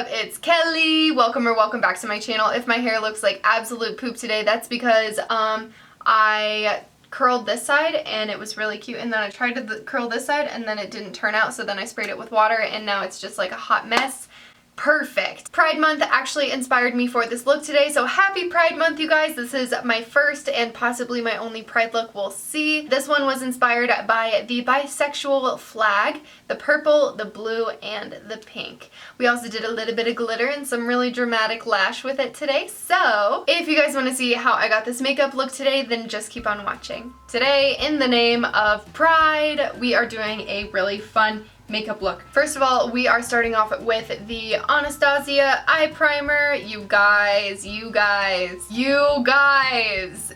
up? It's Kelly. Welcome back to my channel. If my hair looks like absolute poop today, that's because I curled this side and it was really cute, and then I tried to curl this side and then it didn't turn out, so then I sprayed it with water and now it's just like a hot mess. Perfect. Pride Month actually inspired me for this look today, so happy Pride Month, you guys. This is my first and possibly my only Pride look. We'll see. This one was inspired by the bisexual flag, the purple, the blue, and the pink. We also did a little bit of glitter and some really dramatic lash with it today, so if you guys want to see how I got this makeup look today, then just keep on watching. Today, in the name of Pride, we are doing a really fun makeup look. First of all, we are starting off with the Anastasia eye primer. You guys,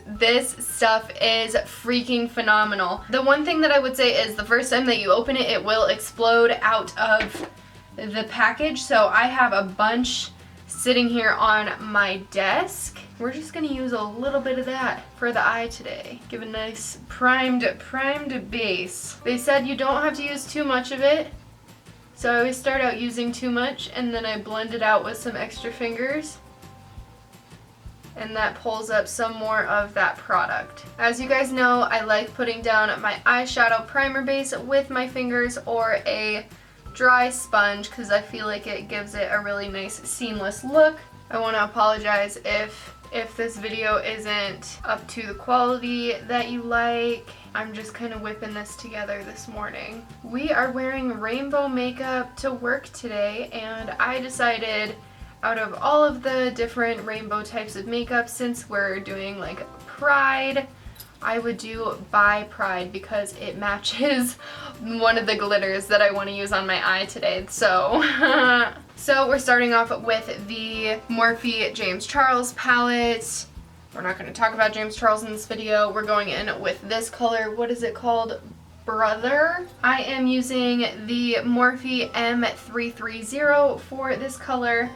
this stuff is freaking phenomenal. The one thing that I would say is the first time that you open it, it will explode out of the package. So I have a bunch sitting here on my desk. We're just gonna use a little bit of that for the eye today. Give a nice primed base. They said you don't have to use too much of it, so I always start out using too much and then I blend it out with some extra fingers, and that pulls up some more of that product. As you guys know, I like putting down my eyeshadow primer base with my fingers or a dry sponge because I feel like it gives it a really nice seamless look. I want to apologize if this video isn't up to the quality that you like. I'm just kind of whipping this together this morning. We are wearing rainbow makeup to work today, and I decided out of all of the different rainbow types of makeup, since we're doing like Pride, I would do by Pride because it matches one of the glitters that I want to use on my eye today. So so we're starting off with the Morphe James Charles palette. We're not going to talk about James Charles in this video. We're going in with this color. What is it called? Brother. I am using the Morphe M330 for this color.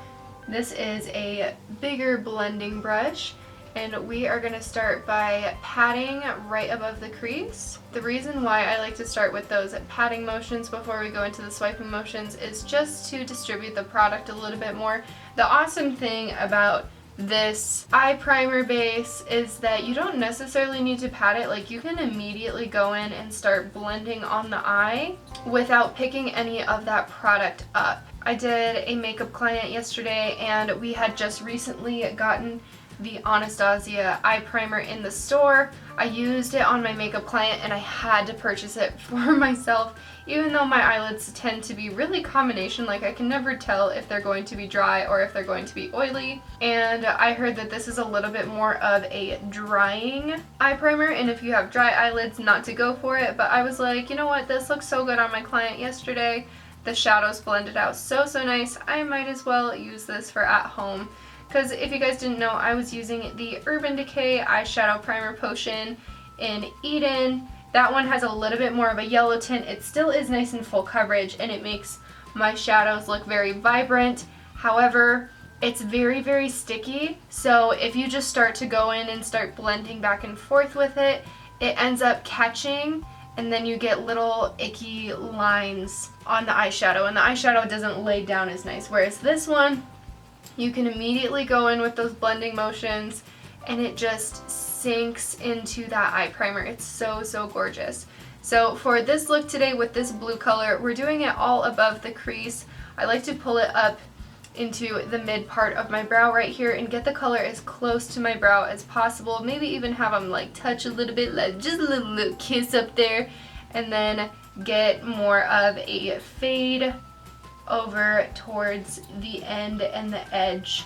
This is a bigger blending brush, and we are going to start by patting right above the crease. The reason why I like to start with those patting motions before we go into the swiping motions is just to distribute the product a little bit more. The awesome thing about this eye primer base is that you don't necessarily need to pat it. Like, you can immediately go in and start blending on the eye without picking any of that product up. I did a makeup client yesterday, and we had just recently gotten the Anastasia eye primer in the store. I used it on my makeup client and I had to purchase it for myself, even though my eyelids tend to be really combination. Like, I can never tell if they're going to be dry or if they're going to be oily, and I heard that this is a little bit more of a drying eye primer, and if you have dry eyelids, not to go for it. But I was like, you know what, this looks so good on my client yesterday. The shadows blended out so nice. I might as well use this for at home. Because if you guys didn't know, I was using the Urban Decay eyeshadow primer potion in Eden. That one has a little bit more of a yellow tint. It still is nice and full coverage, and it makes my shadows look very vibrant. However, it's very sticky, so if you just start to go in and start blending back and forth with it, it ends up catching, and then you get little icky lines on the eyeshadow, and the eyeshadow doesn't lay down as nice. Whereas this one, you can immediately go in with those blending motions and it just sinks into that eye primer. It's so gorgeous. So for this look today with this blue color, we're doing it all above the crease. I like to pull it up into the mid part of my brow right here and get the color as close to my brow as possible. Maybe even have them like touch a little bit, like just a little kiss up there, and then get more of a fade over towards the end and the edge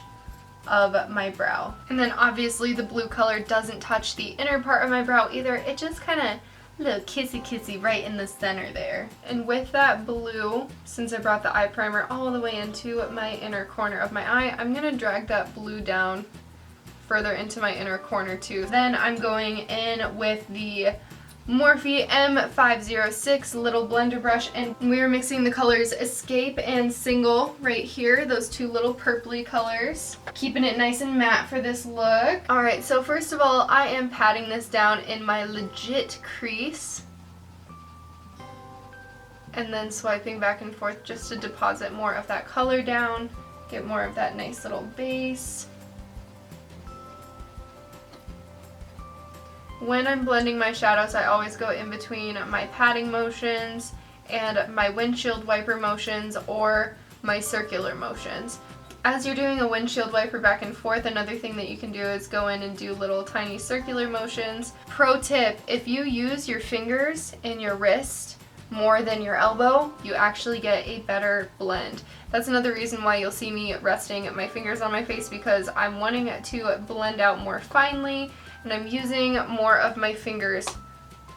of my brow. And then obviously the blue color doesn't touch the inner part of my brow either. It just kind of little kissy right in the center there. And with that blue, since I brought the eye primer all the way into my inner corner of my eye, I'm gonna drag that blue down further into my inner corner too. Then I'm going in with the Morphe M506 little blender brush, and we are mixing the colors Escape and Single right here, those two little purpley colors, keeping it nice and matte for this look. Alright, so first of all, I am patting this down in my legit crease and then swiping back and forth just to deposit more of that color down. Get more of that nice little base. When I'm blending my shadows, I always go in between my patting motions and my windshield wiper motions or my circular motions. As you're doing a windshield wiper back and forth, another thing that you can do is go in and do little tiny circular motions. Pro tip, if you use your fingers and your wrist more than your elbow, you actually get a better blend. That's another reason why you'll see me resting my fingers on my face, because I'm wanting to blend out more finely and I'm using more of my fingers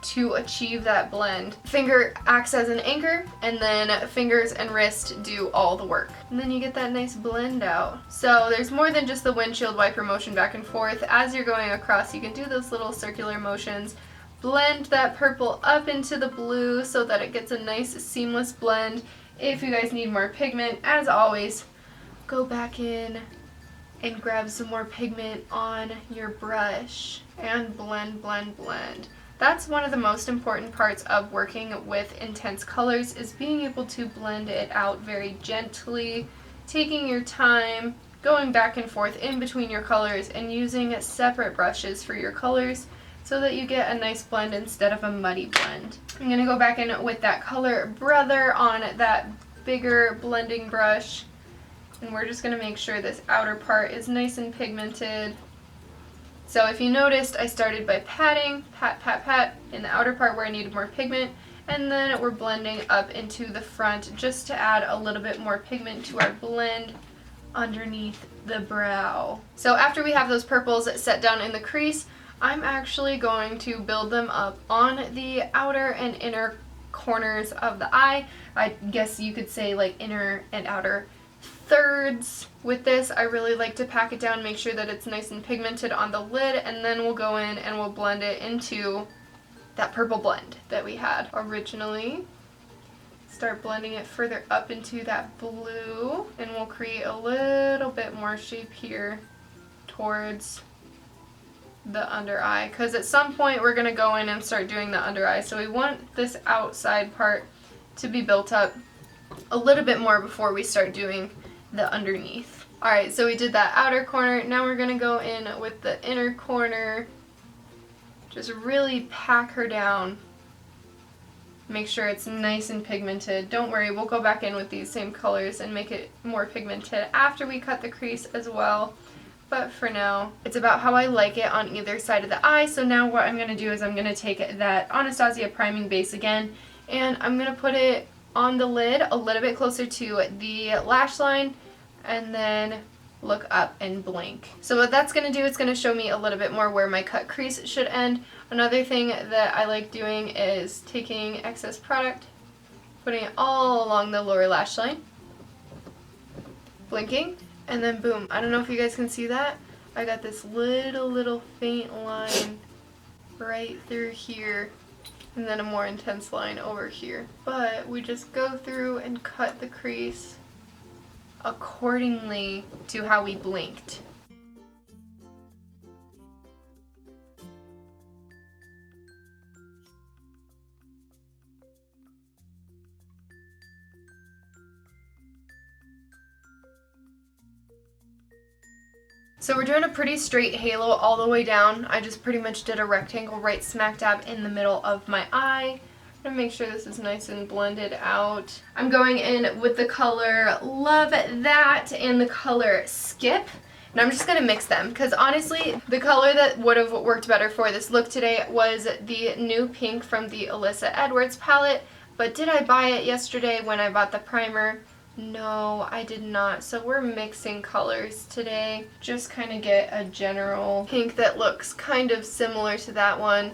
to achieve that blend. Finger acts as an anchor, and then fingers and wrist do all the work. And then you get that nice blend out. So there's more than just the windshield wiper motion back and forth. As you're going across, you can do those little circular motions. Blend that purple up into the blue so that it gets a nice seamless blend. If you guys need more pigment, as always, go back in and grab some more pigment on your brush and blend, blend, blend. That's one of the most important parts of working with intense colors, is being able to blend it out very gently, taking your time, going back and forth in between your colors, and using separate brushes for your colors so that you get a nice blend instead of a muddy blend. I'm going to go back in with that color Brother on that bigger blending brush, and we're just going to make sure this outer part is nice and pigmented. So if you noticed, I started by patting, pat, pat, pat, in the outer part where I needed more pigment, and then we're blending up into the front just to add a little bit more pigment to our blend underneath the brow. So after we have those purples set down in the crease, I'm actually going to build them up on the outer and inner corners of the eye. I guess you could say like inner and outer thirds. With this, I really like to pack it down, make sure that it's nice and pigmented on the lid, and then we'll go in and we'll blend it into that purple blend that we had originally. Start blending it further up into that blue, and we'll create a little bit more shape here towards the under eye, because at some point we're going to go in and start doing the under eye, so we want this outside part to be built up a little bit more before we start doing the underneath. Alright, so we did that outer corner. Now we're going to go in with the inner corner. Just really pack her down. Make sure it's nice and pigmented. Don't worry, we'll go back in with these same colors and make it more pigmented after we cut the crease as well. But for now, it's about how I like it on either side of the eye. So now what I'm going to do is I'm going to take that Anastasia priming base again, and I'm going to put it on the lid a little bit closer to the lash line, and then look up and blink. So what that's going to do, it's going to show me a little bit more where my cut crease should end. Another thing that I like doing is taking excess product, putting it all along the lower lash line, blinking, and then boom. I don't know if you guys can see that. I got this little faint line right through here, and then a more intense line over here. But we just go through and cut the crease accordingly to how we blinked. So we're doing a pretty straight halo all the way down. I just pretty much did a rectangle right smack dab in the middle of my eye. I'm going to make sure this is nice and blended out. I'm going in with the color Love That and the color Skip. And I'm just going to mix them, because honestly, the color that would have worked better for this look today was the new pink from the Alyssa Edwards palette. But did I buy it yesterday when I bought the primer? No, I did not. So we're mixing colors today. Just kind of get a general pink that looks kind of similar to that one.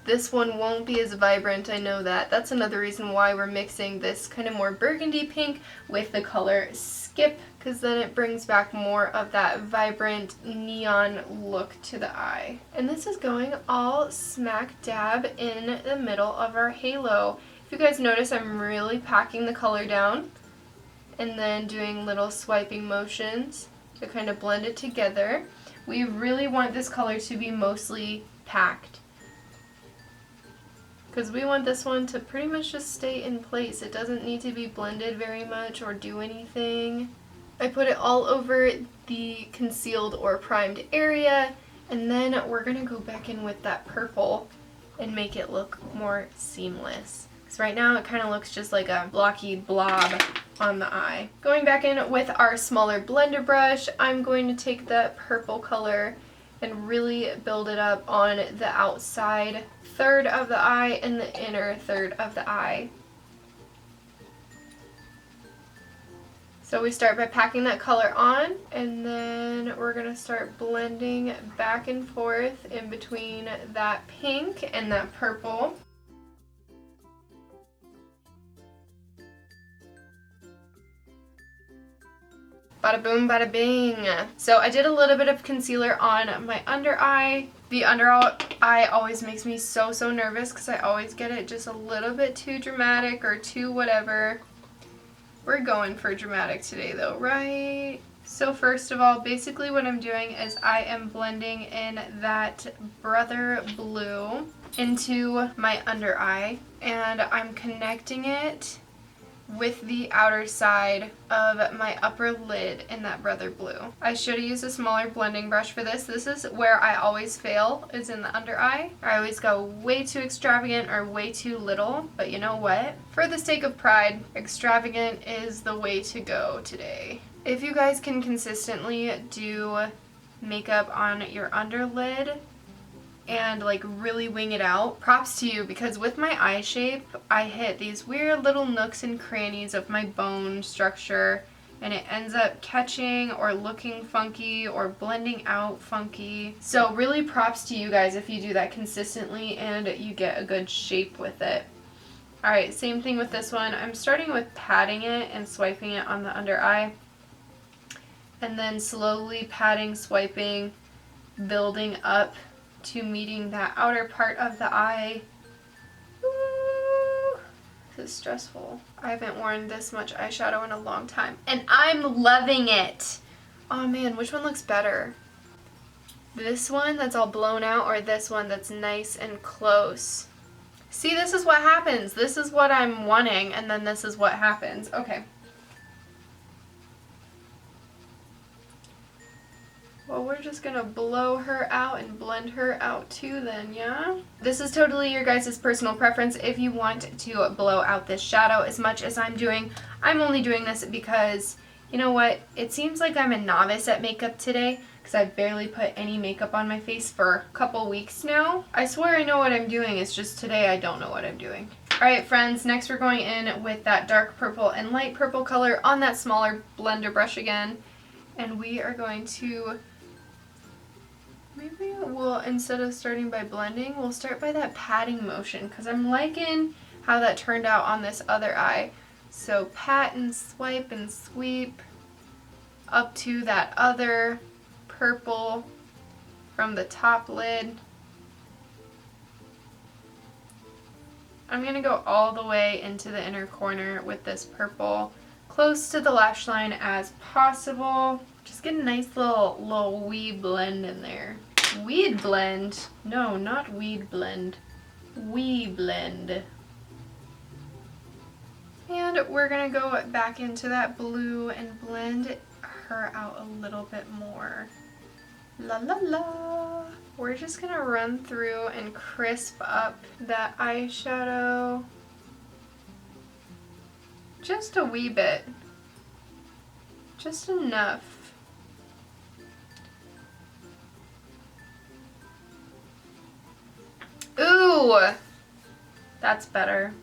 This one won't be as vibrant, I know that. That's another reason why we're mixing this kind of more burgundy pink with the color Skip, because then it brings back more of that vibrant neon look to the eye. And this is going all smack dab in the middle of our halo. If you guys notice, I'm really packing the color down and then doing little swiping motions to kind of blend it together. We really want this color to be mostly packed, because we want this one to pretty much just stay in place. It doesn't need to be blended very much or do anything. I put it all over the concealed or primed area, and then we're gonna go back in with that purple and make it look more seamless. Because right now it kind of looks just like a blocky blob on the eye. Going back in with our smaller blender brush, I'm going to take the purple color and really build it up on the outside third of the eye and the inner third of the eye. So we start by packing that color on, and then we're going to start blending back and forth in between that pink and that purple. Bada boom, bada bing. So I did a little bit of concealer on my under eye. The under eye always makes me so nervous because I always get it just a little bit too dramatic or too whatever. We're going for dramatic today though, right? So first of all, basically what I'm doing is I am blending in that Brother Blue into my under eye, and I'm connecting it with the outer side of my upper lid in that Brother Blue. I should have used a smaller blending brush for this. This is where I always fail, is in the under eye. I always go way too extravagant or way too little, but you know what? For the sake of pride, extravagant is the way to go today. If you guys can consistently do makeup on your underlid and like really wing it out, props to you, because with my eye shape I hit these weird little nooks and crannies of my bone structure and it ends up catching or looking funky or blending out funky. So really props to you guys if you do that consistently and you get a good shape with it. Alright, same thing with this one. I'm starting with patting it and swiping it on the under eye, and then slowly patting, swiping, building up to meeting that outer part of the eye. Ooh, this is stressful. I haven't worn this much eyeshadow in a long time, and I'm loving it. Oh man, which one looks better? This one that's all blown out, or this one that's nice and close? See, this is what happens. This is what I'm wanting, and then this is what happens. Okay. Well, we're just gonna blow her out and blend her out too then, yeah? This is totally your guys' personal preference if you want to blow out this shadow as much as I'm doing. I'm only doing this because, you know what, it seems like I'm a novice at makeup today because I've barely put any makeup on my face for a couple weeks now. I swear I know what I'm doing, it's just today I don't know what I'm doing. Alright friends, next we're going in with that dark purple and light purple color on that smaller blender brush again, and we are going to, maybe we'll, instead of starting by blending, we'll start by that patting motion because I'm liking how that turned out on this other eye. So pat and swipe and sweep up to that other purple from the top lid. I'm going to go all the way into the inner corner with this purple, close to the lash line as possible. Just get a nice little wee blend in there. Weed blend? No, not weed blend. Wee blend. And we're going to go back into that blue and blend her out a little bit more. La la la. We're just going to run through and crisp up that eyeshadow just a wee bit. Just enough. Ooh, that's better.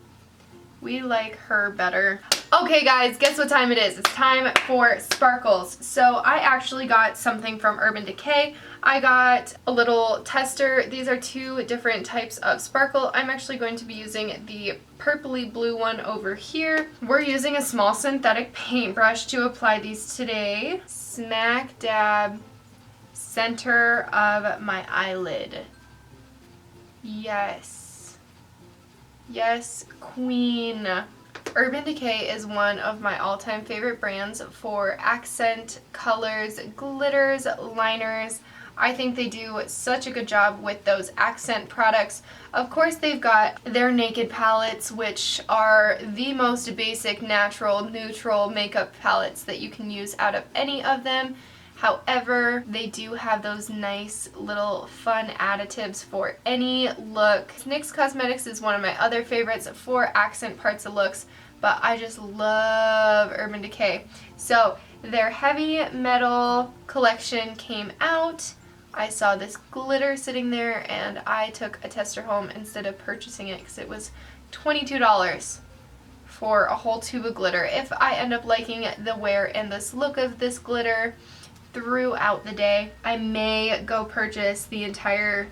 We like her better. Okay guys, guess what time it is? It's time for sparkles. So I actually got something from Urban Decay. I got a little tester. These are two different types of sparkle. I'm actually going to be using the purpley blue one over here. We're using a small synthetic paintbrush to apply these today. Smack dab center of my eyelid. Yes. Yes, queen. Urban Decay is one of my all-time favorite brands for accent colors, glitters, liners. I think they do such a good job with those accent products. Of course, they've got their Naked palettes, which are the most basic, natural, neutral makeup palettes that you can use out of any of them. However, they do have those nice little fun additives for any look. NYX Cosmetics is one of my other favorites for accent parts of looks, but I just love Urban Decay. So their Heavy Metal collection came out. I saw this glitter sitting there and I took a tester home instead of purchasing it because it was $22 for a whole tube of glitter. If I end up liking the wear and this look of this glitter throughout the day, I may go purchase the entire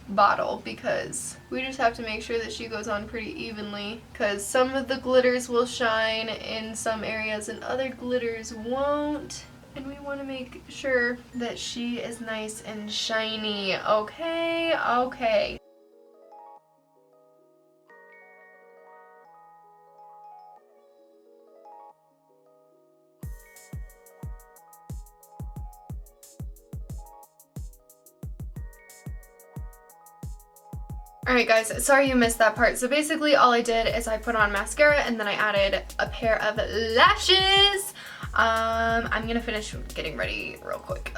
bottle because we just have to make sure that she goes on pretty evenly, because some of the glitters will shine in some areas and other glitters won't, and we want to make sure that she is nice and shiny. Okay, okay. Alright guys, sorry you missed that part. So basically all I did is I put on mascara and then I added a pair of lashes. I'm gonna finish getting ready real quick.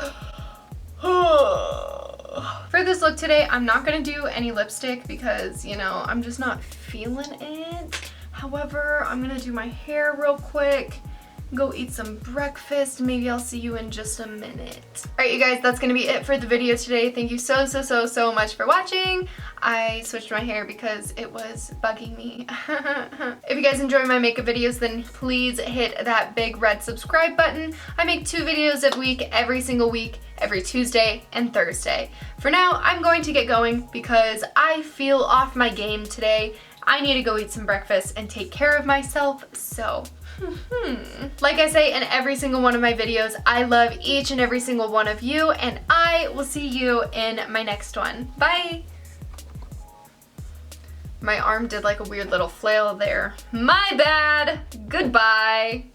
For this look today, I'm not gonna do any lipstick because, you know, I'm just not feeling it. However, I'm gonna do my hair real quick, go eat some breakfast. Maybe I'll see you in just a minute. Alright you guys, that's gonna be it for the video today. Thank you so much for watching. I switched my hair because it was bugging me. If you guys enjoy my makeup videos, then please hit that big red subscribe button. I make 2 videos a week, every single week, every Tuesday and Thursday. For now, I'm going to get going because I feel off my game today. I need to go eat some breakfast and take care of myself, so like I say in every single one of my videos, I love each and every single one of you, and I will see you in my next one. Bye! My arm did like a weird little flail there. My bad! Goodbye!